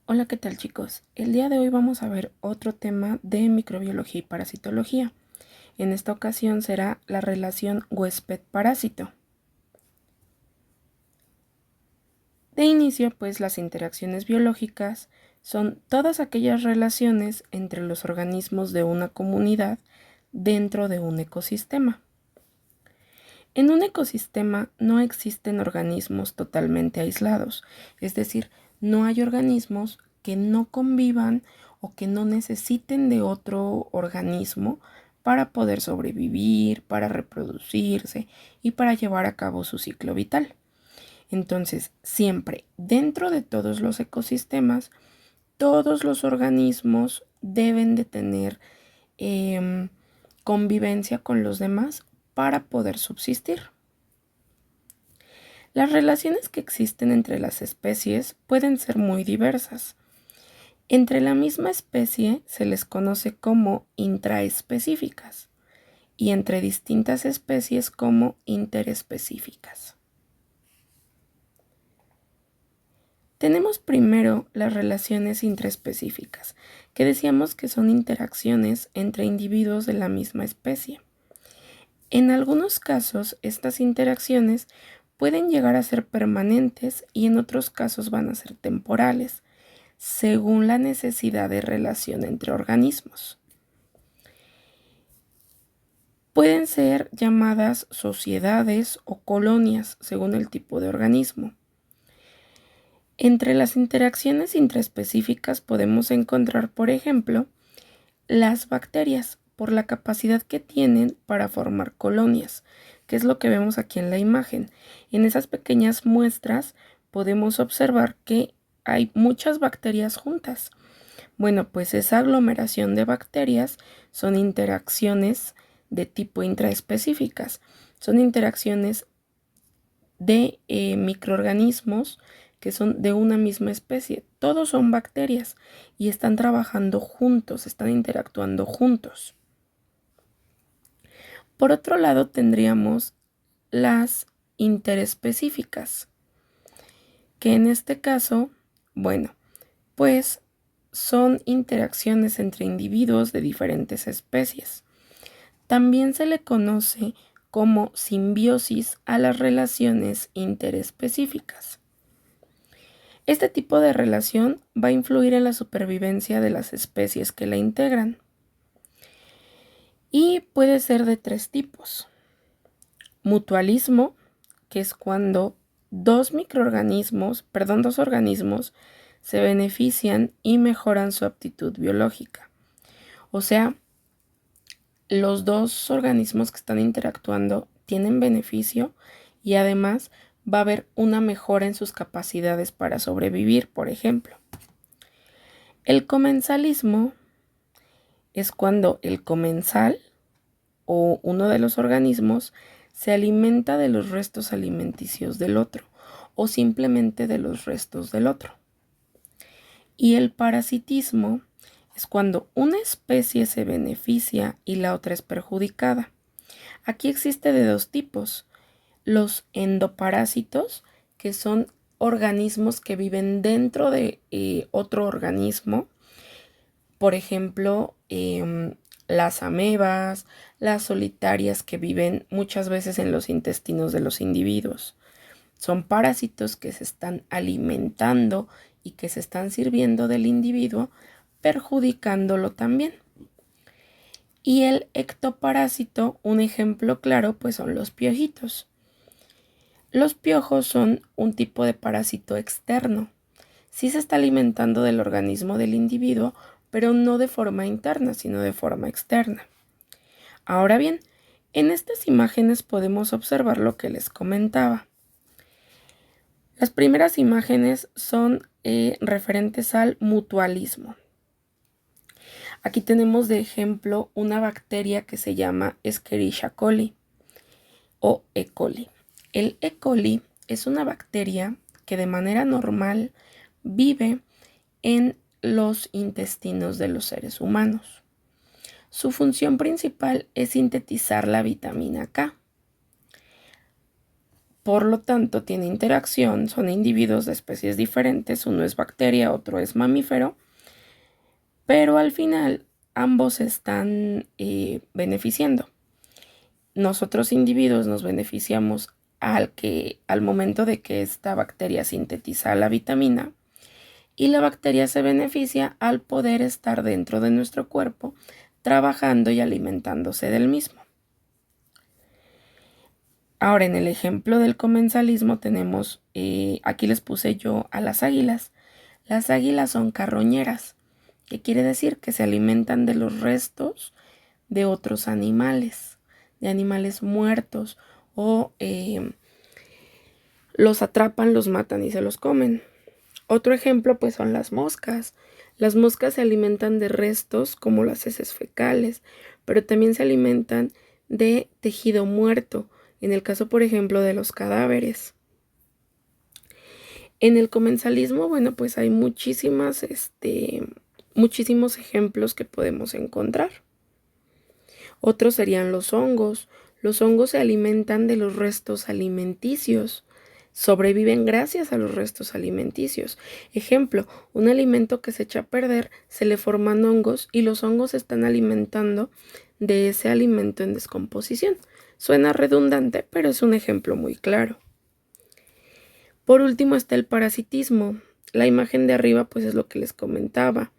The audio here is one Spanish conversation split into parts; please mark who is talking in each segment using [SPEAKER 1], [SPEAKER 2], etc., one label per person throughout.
[SPEAKER 1] Hola, ¿qué tal chicos? El día de hoy vamos a ver otro tema de microbiología y parasitología. En esta ocasión será la relación huésped-parásito. De inicio, pues las interacciones biológicas son todas aquellas relaciones entre los organismos de una comunidad dentro de un ecosistema. En un ecosistema no existen organismos totalmente aislados, es decir, no hay organismos que no convivan o que no necesiten de otro organismo para poder sobrevivir, para reproducirse y para llevar a cabo su ciclo vital. Entonces, siempre dentro de todos los ecosistemas, todos los organismos deben de tener convivencia con los demás para poder subsistir. Las relaciones que existen entre las especies pueden ser muy diversas. Entre la misma especie se les conoce como intraespecíficas y entre distintas especies como interespecíficas. Tenemos primero las relaciones intraespecíficas, que decíamos que son interacciones entre individuos de la misma especie. En algunos casos, estas interacciones pueden llegar a ser permanentes y en otros casos van a ser temporales, según la necesidad de relación entre organismos. Pueden ser llamadas sociedades o colonias, según el tipo de organismo. Entre las interacciones intraespecíficas podemos encontrar, por ejemplo, las bacterias, por la capacidad que tienen para formar colonias, que es lo que vemos aquí en la imagen. En esas pequeñas muestras podemos observar que hay muchas bacterias juntas. Bueno, pues esa aglomeración de bacterias son interacciones de tipo intraespecíficas. Son interacciones de microorganismos que son de una misma especie. Todos son bacterias y están trabajando juntos, están interactuando juntos. Por otro lado, tendríamos las interespecíficas, que en este caso, bueno, pues son interacciones entre individuos de diferentes especies. También se le conoce como simbiosis a las relaciones interespecíficas. Este tipo de relación va a influir en la supervivencia de las especies que la integran y puede ser de tres tipos. Mutualismo, que es cuando dos organismos se benefician y mejoran su aptitud biológica. O sea, los dos organismos que están interactuando tienen beneficio y además va a haber una mejora en sus capacidades para sobrevivir, por ejemplo. El comensalismo es cuando el comensal o uno de los organismos se alimenta de los restos alimenticios del otro o simplemente de los restos del otro. Y el parasitismo es cuando una especie se beneficia y la otra es perjudicada. Aquí existe de dos tipos: los endoparásitos, que son organismos que viven dentro de otro organismo, por ejemplo, las amebas, las solitarias que viven muchas veces en los intestinos de los individuos. Son parásitos que se están alimentando y que se están sirviendo del individuo, perjudicándolo también. Y el ectoparásito, un ejemplo claro, pues son los piojitos. Los piojos son un tipo de parásito externo. Sí se está alimentando del organismo del individuo, pero no de forma interna, sino de forma externa. Ahora bien, en estas imágenes podemos observar lo que les comentaba. Las primeras imágenes son referentes al mutualismo. Aquí tenemos de ejemplo una bacteria que se llama Escherichia coli o E. coli. El E. coli es una bacteria que de manera normal vive en los intestinos de los seres humanos. Su función principal es sintetizar la vitamina K. Por lo tanto, tiene interacción, son individuos de especies diferentes, uno es bacteria, otro es mamífero, pero al final ambos están beneficiando. Nosotros individuos nos beneficiamos al momento de que esta bacteria sintetiza la vitamina y la bacteria se beneficia al poder estar dentro de nuestro cuerpo trabajando y alimentándose del mismo. Ahora, en el ejemplo del comensalismo tenemos, aquí les puse yo a las águilas. Las águilas son carroñeras, que quiere decir que se alimentan de los restos de otros animales, de animales muertos, o los atrapan, los matan y se los comen. Otro ejemplo pues son las moscas. Las moscas se alimentan de restos como las heces fecales, pero también se alimentan de tejido muerto, en el caso por ejemplo de los cadáveres. En el comensalismo, bueno, pues hay muchísimos ejemplos que podemos encontrar. Otros serían los hongos. Los hongos se alimentan de los restos alimenticios. Sobreviven gracias a los restos alimenticios. Ejemplo, un alimento que se echa a perder, se le forman hongos y los hongos se están alimentando de ese alimento en descomposición. Suena redundante, pero es un ejemplo muy claro. Por último está el parasitismo. La imagen de arriba pues es lo que les comentaba.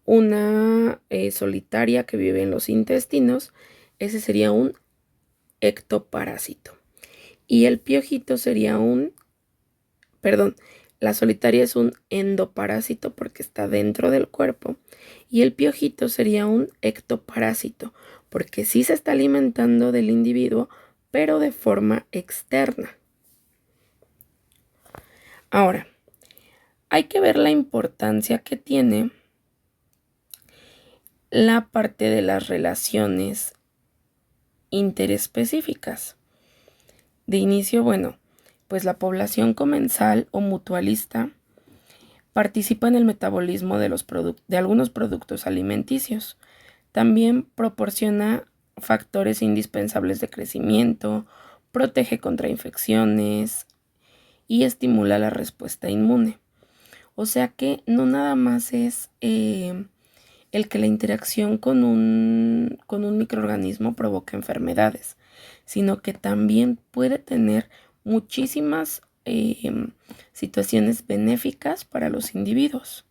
[SPEAKER 1] Una solitaria que vive en los intestinos, ese sería un ectoparásito. Y el piojito sería la solitaria es un endoparásito porque está dentro del cuerpo. Y el piojito sería un ectoparásito porque sí se está alimentando del individuo, pero de forma externa. Ahora, hay que ver la importancia que tiene la parte de las relaciones interespecíficas. De inicio, bueno, pues la población comensal o mutualista participa en el metabolismo de algunos productos alimenticios. También proporciona factores indispensables de crecimiento, protege contra infecciones y estimula la respuesta inmune. O sea que no nada más es el que la interacción con un microorganismo provoca enfermedades, sino que también puede tener muchísimas situaciones benéficas para los individuos.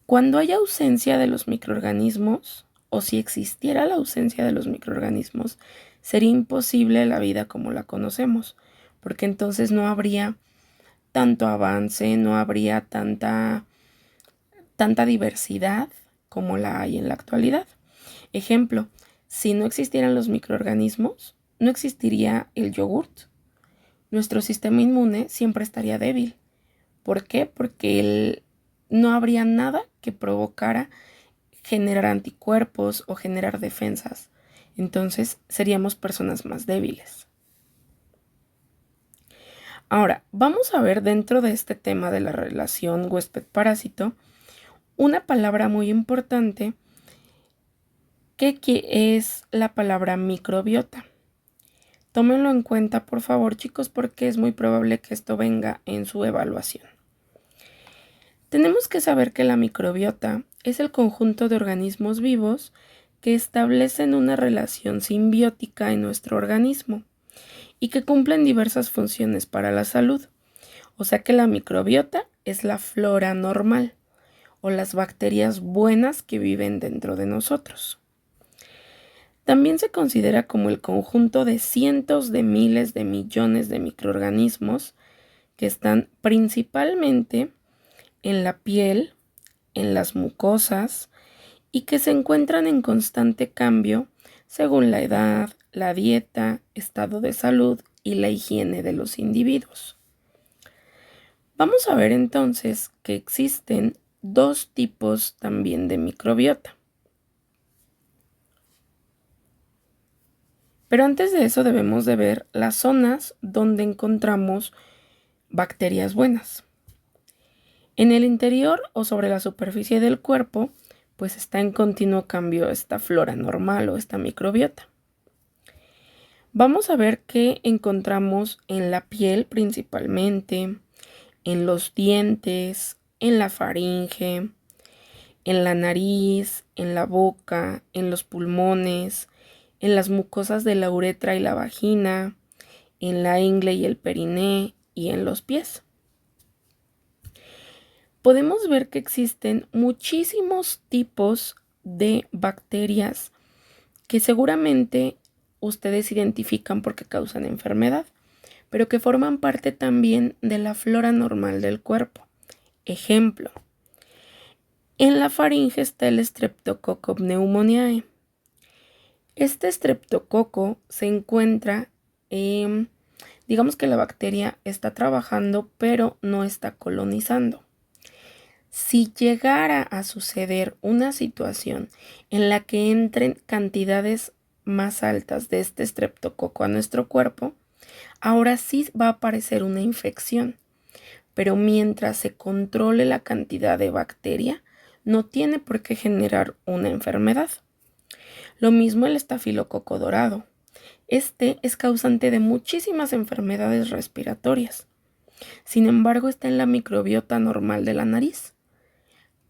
[SPEAKER 1] Cuando hay ausencia de los microorganismos, o si existiera la ausencia de los microorganismos, sería imposible la vida como la conocemos, porque entonces no habría tanto avance, no habría tanta diversidad como la hay en la actualidad. Ejemplo, si no existieran los microorganismos, no existiría el yogurt. Nuestro sistema inmune siempre estaría débil. ¿Por qué? Porque no habría nada que provocara generar anticuerpos o generar defensas. Entonces seríamos personas más débiles. Ahora, vamos a ver dentro de este tema de la relación huésped-parásito una palabra muy importante que es la palabra microbiota. Tómenlo en cuenta, por favor, chicos, porque es muy probable que esto venga en su evaluación. Tenemos que saber que la microbiota es el conjunto de organismos vivos que establecen una relación simbiótica en nuestro organismo y que cumplen diversas funciones para la salud. O sea que la microbiota es la flora normal o las bacterias buenas que viven dentro de nosotros. También se considera como el conjunto de cientos de miles de millones de microorganismos que están principalmente en la piel, en las mucosas y que se encuentran en constante cambio según la edad, la dieta, estado de salud y la higiene de los individuos. Vamos a ver entonces que existen dos tipos también de microbiota. Pero antes de eso debemos de ver las zonas donde encontramos bacterias buenas. En el interior o sobre la superficie del cuerpo, pues está en continuo cambio esta flora normal o esta microbiota. Vamos a ver qué encontramos en la piel principalmente, en los dientes, en la faringe, en la nariz, en la boca, en los pulmones, en las mucosas de la uretra y la vagina, en la ingle y el periné y en los pies. Podemos ver que existen muchísimos tipos de bacterias que seguramente ustedes identifican porque causan enfermedad, pero que forman parte también de la flora normal del cuerpo. Ejemplo, en la faringe está el Streptococcus pneumoniae. Este estreptococo se encuentra, digamos que la bacteria está trabajando, pero no está colonizando. Si llegara a suceder una situación en la que entren cantidades más altas de este estreptococo a nuestro cuerpo, ahora sí va a aparecer una infección, pero mientras se controle la cantidad de bacteria, no tiene por qué generar una enfermedad. Lo mismo el estafilococo dorado. Este es causante de muchísimas enfermedades respiratorias. Sin embargo, está en la microbiota normal de la nariz,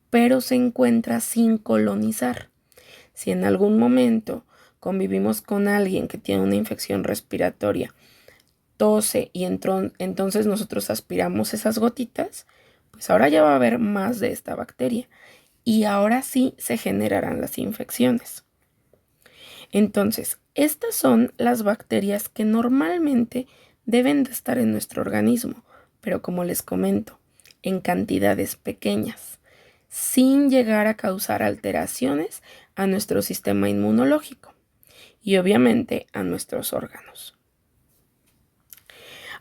[SPEAKER 1] pero se encuentra sin colonizar. Si en algún momento convivimos con alguien que tiene una infección respiratoria, tose y entonces nosotros aspiramos esas gotitas, pues ahora ya va a haber más de esta bacteria y ahora sí se generarán las infecciones. Entonces, estas son las bacterias que normalmente deben de estar en nuestro organismo, pero como les comento, en cantidades pequeñas, sin llegar a causar alteraciones a nuestro sistema inmunológico y obviamente a nuestros órganos.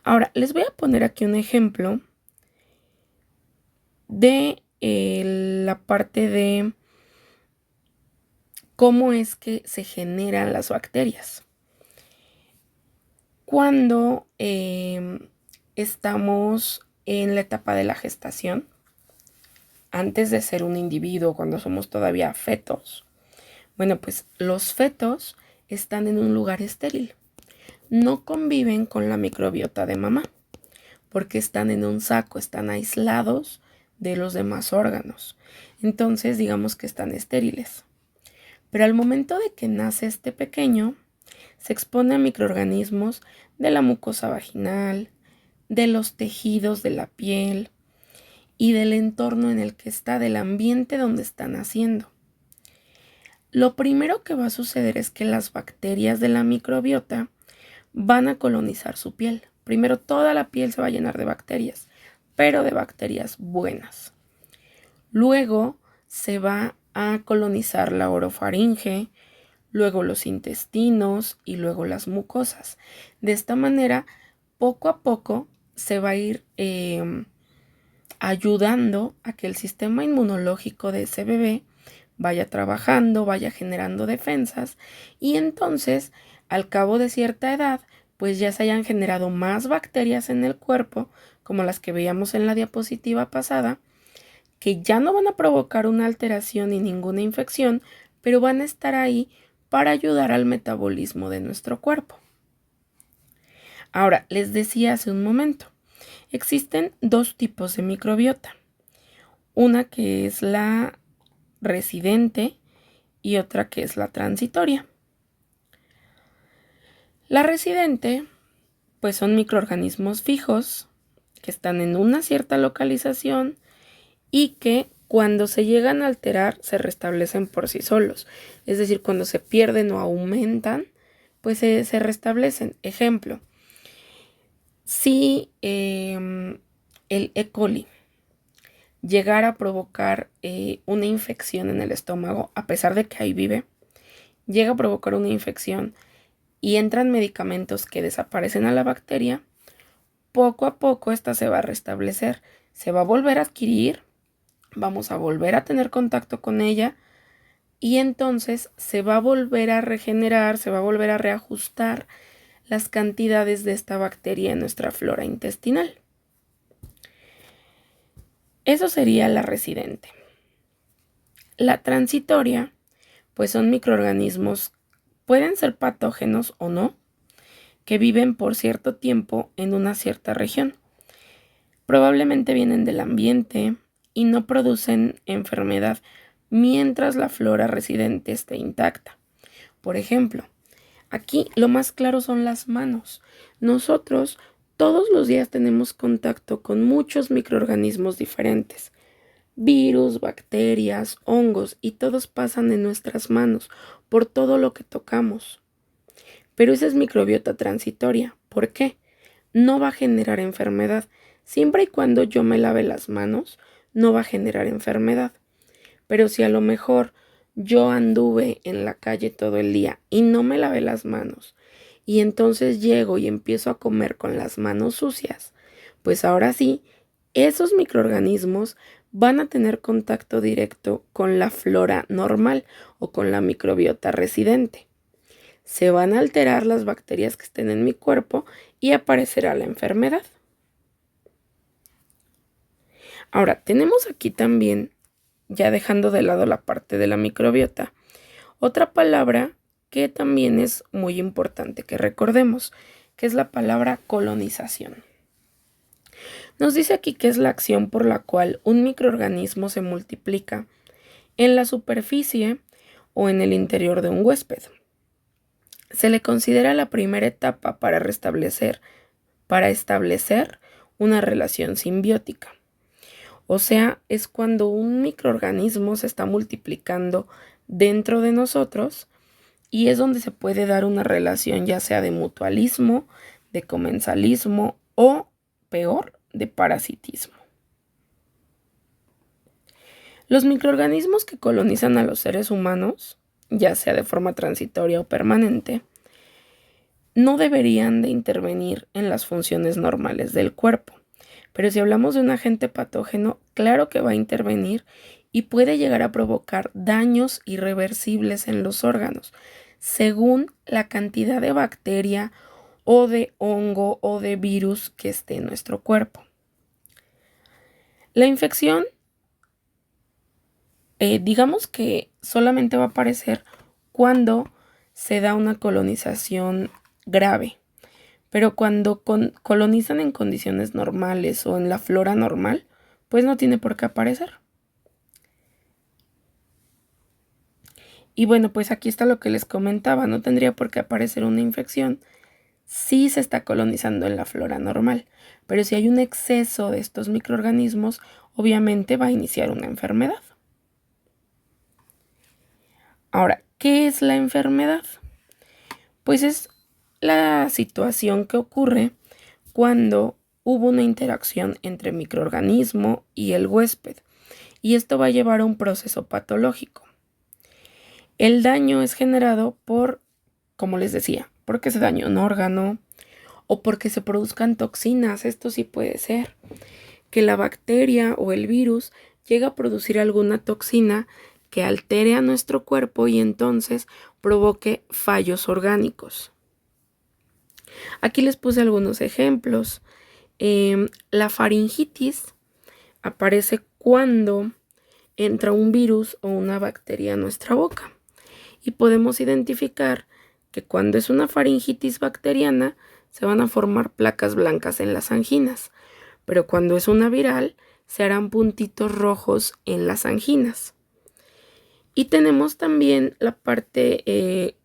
[SPEAKER 1] Ahora, les voy a poner aquí un ejemplo de la parte de cómo es que se generan las bacterias. Cuando estamos en la etapa de la gestación, antes de ser un individuo, cuando somos todavía fetos, bueno, pues los fetos están en un lugar estéril. No conviven con la microbiota de mamá, porque están en un saco, están aislados de los demás órganos. Entonces, digamos que están estériles. Pero al momento de que nace este pequeño, se expone a microorganismos de la mucosa vaginal, de los tejidos de la piel y del entorno en el que está, del ambiente donde está naciendo. Lo primero que va a suceder es que las bacterias de la microbiota van a colonizar su piel. Primero toda la piel se va a llenar de bacterias, pero de bacterias buenas. Luego se va a colonizar la orofaringe, luego los intestinos y luego las mucosas. De esta manera, poco a poco se va a ir ayudando a que el sistema inmunológico de ese bebé vaya trabajando, vaya generando defensas y entonces, al cabo de cierta edad, pues ya se hayan generado más bacterias en el cuerpo, como las que veíamos en la diapositiva pasada, que ya no van a provocar una alteración ni ninguna infección, pero van a estar ahí para ayudar al metabolismo de nuestro cuerpo. Ahora, les decía hace un momento, existen dos tipos de microbiota. Una que es la residente y otra que es la transitoria. La residente, pues son microorganismos fijos que están en una cierta localización y que cuando se llegan a alterar se restablecen por sí solos. Es decir, cuando se pierden o aumentan, pues se restablecen. Ejemplo, si el E. coli llegara a provocar una infección en el estómago, a pesar de que ahí vive, llega a provocar una infección y entran medicamentos que desaparecen a la bacteria, poco a poco esta se va a restablecer, se va a volver a adquirir, vamos a volver a tener contacto con ella y entonces se va a volver a regenerar, se va a volver a reajustar las cantidades de esta bacteria en nuestra flora intestinal. Eso sería la residente. La transitoria, pues son microorganismos, pueden ser patógenos o no, que viven por cierto tiempo en una cierta región. Probablemente vienen del ambiente y no producen enfermedad mientras la flora residente esté intacta. Por ejemplo, aquí lo más claro son las manos. Nosotros todos los días tenemos contacto con muchos microorganismos diferentes. Virus, bacterias, hongos, y todos pasan en nuestras manos por todo lo que tocamos. Pero esa es microbiota transitoria. ¿Por qué? No va a generar enfermedad. Siempre y cuando yo me lave las manos, no va a generar enfermedad. Pero si a lo mejor yo anduve en la calle todo el día y no me lavé las manos, y entonces llego y empiezo a comer con las manos sucias, pues ahora sí, esos microorganismos van a tener contacto directo con la flora normal o con la microbiota residente. Se van a alterar las bacterias que estén en mi cuerpo y aparecerá la enfermedad. Ahora, tenemos aquí también, ya dejando de lado la parte de la microbiota, otra palabra que también es muy importante que recordemos, que es la palabra colonización. Nos dice aquí que es la acción por la cual un microorganismo se multiplica en la superficie o en el interior de un huésped. Se le considera la primera etapa para establecer una relación simbiótica. O sea, es cuando un microorganismo se está multiplicando dentro de nosotros y es donde se puede dar una relación ya sea de mutualismo, de comensalismo o, peor, de parasitismo. Los microorganismos que colonizan a los seres humanos, ya sea de forma transitoria o permanente, no deberían de intervenir en las funciones normales del cuerpo. Pero si hablamos de un agente patógeno, claro que va a intervenir y puede llegar a provocar daños irreversibles en los órganos, según la cantidad de bacteria o de hongo o de virus que esté en nuestro cuerpo. La infección, digamos que solamente va a aparecer cuando se da una colonización grave. Pero cuando colonizan en condiciones normales o en la flora normal, pues no tiene por qué aparecer. Y bueno, pues aquí está lo que les comentaba, no tendría por qué aparecer una infección si se está colonizando en la flora normal. Pero si hay un exceso de estos microorganismos, obviamente va a iniciar una enfermedad. Ahora, ¿qué es la enfermedad? Pues es la situación que ocurre cuando hubo una interacción entre el microorganismo y el huésped, y esto va a llevar a un proceso patológico. El daño es generado por, como les decía, porque se daña un órgano o porque se produzcan toxinas. Esto sí puede ser que la bacteria o el virus llegue a producir alguna toxina que altere a nuestro cuerpo y entonces provoque fallos orgánicos. Aquí les puse algunos ejemplos. La faringitis aparece cuando entra un virus o una bacteria a nuestra boca. Y podemos identificar que cuando es una faringitis bacteriana se van a formar placas blancas en las anginas. Pero cuando es una viral se harán puntitos rojos en las anginas. Y tenemos también la parte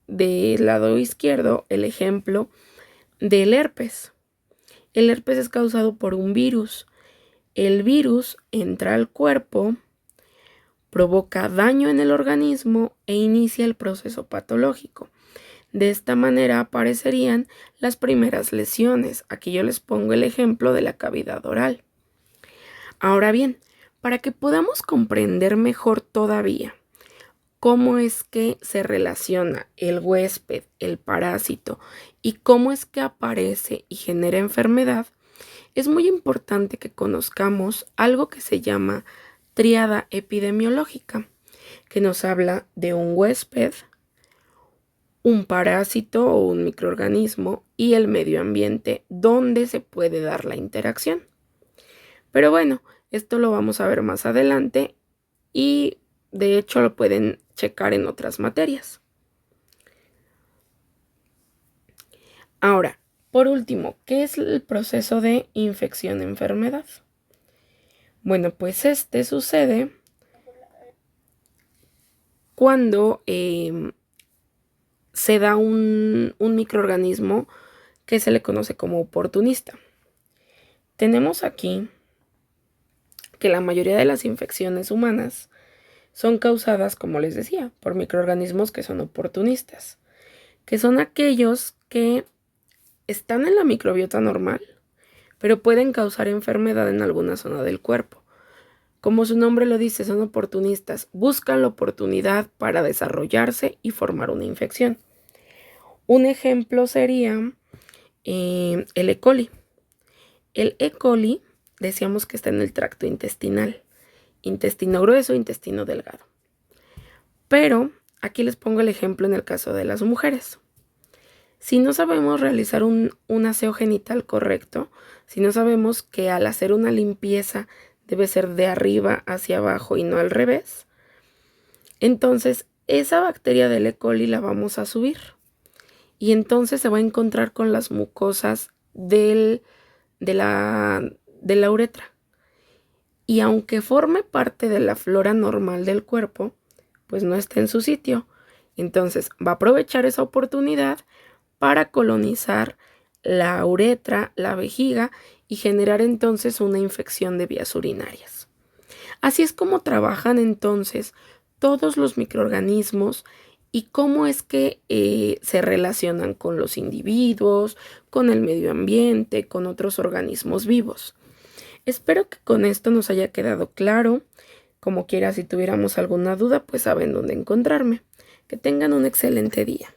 [SPEAKER 1] del lado izquierdo, el ejemplo del herpes. El herpes es causado por un virus. El virus entra al cuerpo, provoca daño en el organismo e inicia el proceso patológico. De esta manera aparecerían las primeras lesiones. Aquí yo les pongo el ejemplo de la cavidad oral. Ahora bien, para que podamos comprender mejor todavía cómo es que se relaciona el huésped, el parásito, y cómo es que aparece y genera enfermedad, es muy importante que conozcamos algo que se llama tríada epidemiológica, que nos habla de un huésped, un parásito o un microorganismo y el medio ambiente donde se puede dar la interacción. Pero bueno, esto lo vamos a ver más adelante y de hecho lo pueden checar en otras materias. Ahora, por último, ¿qué es el proceso de infección-enfermedad? Bueno, pues este sucede cuando se da un microorganismo que se le conoce como oportunista. Tenemos aquí que la mayoría de las infecciones humanas son causadas, como les decía, por microorganismos que son oportunistas, que son aquellos que están en la microbiota normal, pero pueden causar enfermedad en alguna zona del cuerpo. Como su nombre lo dice, son oportunistas, buscan la oportunidad para desarrollarse y formar una infección. Un ejemplo sería el E. coli. El E. coli decíamos que está en el tracto intestinal, intestino grueso, intestino delgado. Pero aquí les pongo el ejemplo en el caso de las mujeres. Si no sabemos realizar un aseo genital correcto, si no sabemos que al hacer una limpieza debe ser de arriba hacia abajo y no al revés, entonces esa bacteria del E. coli la vamos a subir y entonces se va a encontrar con las mucosas de la uretra. Y aunque forme parte de la flora normal del cuerpo, pues no está en su sitio. Entonces va a aprovechar esa oportunidad para colonizar la uretra, la vejiga y generar entonces una infección de vías urinarias. Así es como trabajan entonces todos los microorganismos y cómo es que se relacionan con los individuos, con el medio ambiente, con otros organismos vivos. Espero que con esto nos haya quedado claro. Como quiera, si tuviéramos alguna duda, pues saben dónde encontrarme. Que tengan un excelente día.